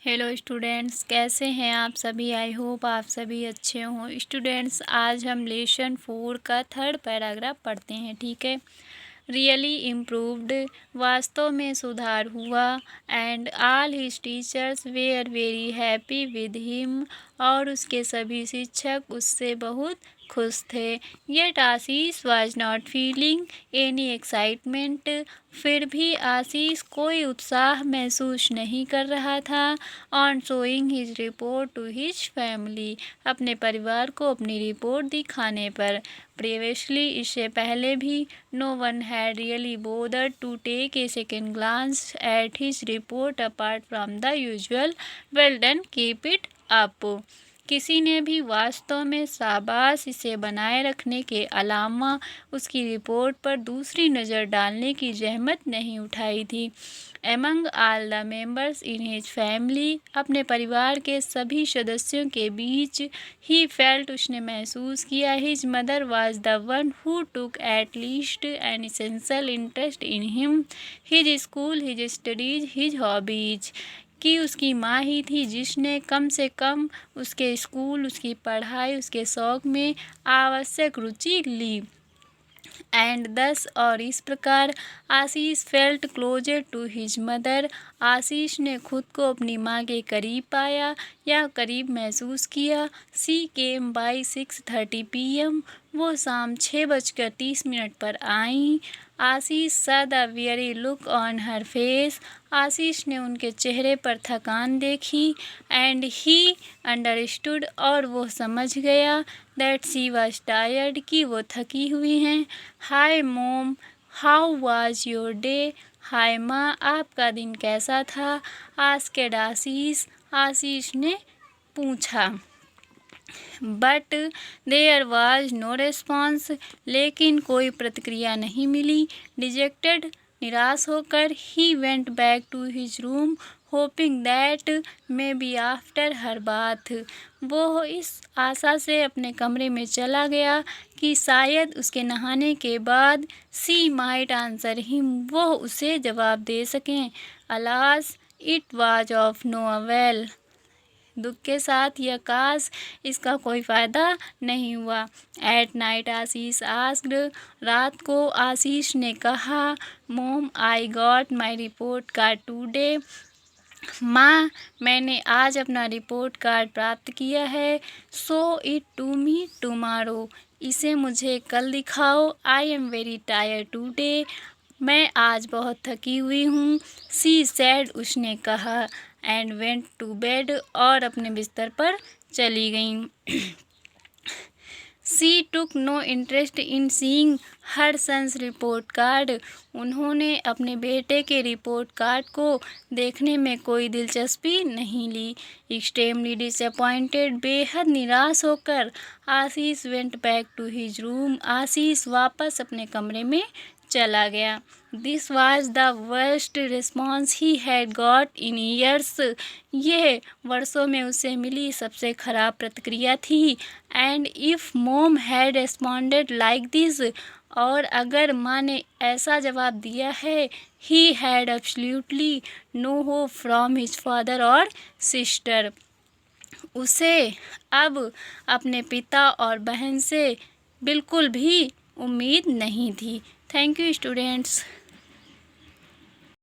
Hello students, कैसे हैं आप सभी। आई होप आप सभी अच्छे हों। स्टूडेंट्स, आज हम लेसन 4 का 3rd पैराग्राफ पढ़ते हैं। ठीक है। रियली इम्प्रूव्ड, वास्तव में सुधार हुआ। And all his teachers were very happy with him, और उसके सभी शिक्षक उससे बहुत खुश थे। Yet Ashish was not feeling any excitement, फिर भी आशीष कोई उत्साह महसूस नहीं कर रहा था। On showing his report to his family, अपने परिवार को अपनी रिपोर्ट दिखाने पर। प्रीवियसली, इससे पहले भी, no one had really bothered to take a second glance at his report apart from the usual well done keep it up. किसी ने भी वास्तव में शाबाश इसे बनाए रखने के अलावा उसकी रिपोर्ट पर दूसरी नज़र डालने की जहमत नहीं उठाई थी। Among all the members in his family, अपने परिवार के सभी सदस्यों के बीच, ही फेल्ट, उसने महसूस किया, his mother was the one who took at least an essential interest in him, his school, his studies, his hobbies, कि उसकी माँ ही थी जिसने कम से कम उसके स्कूल, उसकी पढ़ाई, उसके शौक में आवश्यक रुचि ली। एंड दस, और इस प्रकार, Ashish felt closer to his mother, Ashish ने खुद को अपनी माँ के करीब पाया या करीब महसूस किया। सी केम बाई 6:30 PM, वो शाम 6:30 पर आई। Ashish saw the very look on her face, Ashish ने उनके चेहरे पर थकान देखी। एंड ही अंडरस्टूड, और वो समझ गया, दैट शी वॉज टायर्ड, कि वो थकी हुई हैं। हाय मोम, हाउ वाज योर डे, हाय माँ, आपका दिन कैसा था। आस्क्ड आशीष, आशीष ने पूछा। But there was no response, लेकिन कोई प्रतिक्रिया नहीं मिली। डिजेक्टेड, निराश होकर, he went back to his room hoping that maybe after her bath, वो इस आशा से अपने कमरे में चला गया कि शायद उसके नहाने के बाद सी माइट आंसर हिम, वो उसे जवाब दे सकें। Alas, it was of no avail, दुख के साथ यह काश इसका कोई फ़ायदा नहीं हुआ। एट नाइट आशीष आस्क्ड, रात को आशीष ने कहा, mom I got my report card today, माँ, मैंने आज अपना रिपोर्ट कार्ड प्राप्त किया है। So it to me tomorrow, इसे मुझे कल दिखाओ। I am very tired today, मैं आज बहुत थकी हुई हूँ। सी सैड, उसने कहा। एंड वेंट टू बेड, और अपने बिस्तर पर चली गई। She took no interest in seeing her son's report card, उन्होंने अपने बेटे के रिपोर्ट कार्ड को देखने में कोई दिलचस्पी नहीं ली। एक्सट्रीमली डिसअपॉइंटेड, बेहद निराश होकर, Ashish went back to his room, Ashish वापस अपने कमरे में चला गया। This was the worst response he had got in years, यह वर्षों में उसे मिली सबसे खराब प्रतिक्रिया थी। And if mom had responded like this, और अगर माँ ने ऐसा जवाब दिया है, he had absolutely no hope from his father और सिस्टर, उसे अब अपने पिता और बहन से बिल्कुल भी उम्मीद नहीं थी। Thank you students.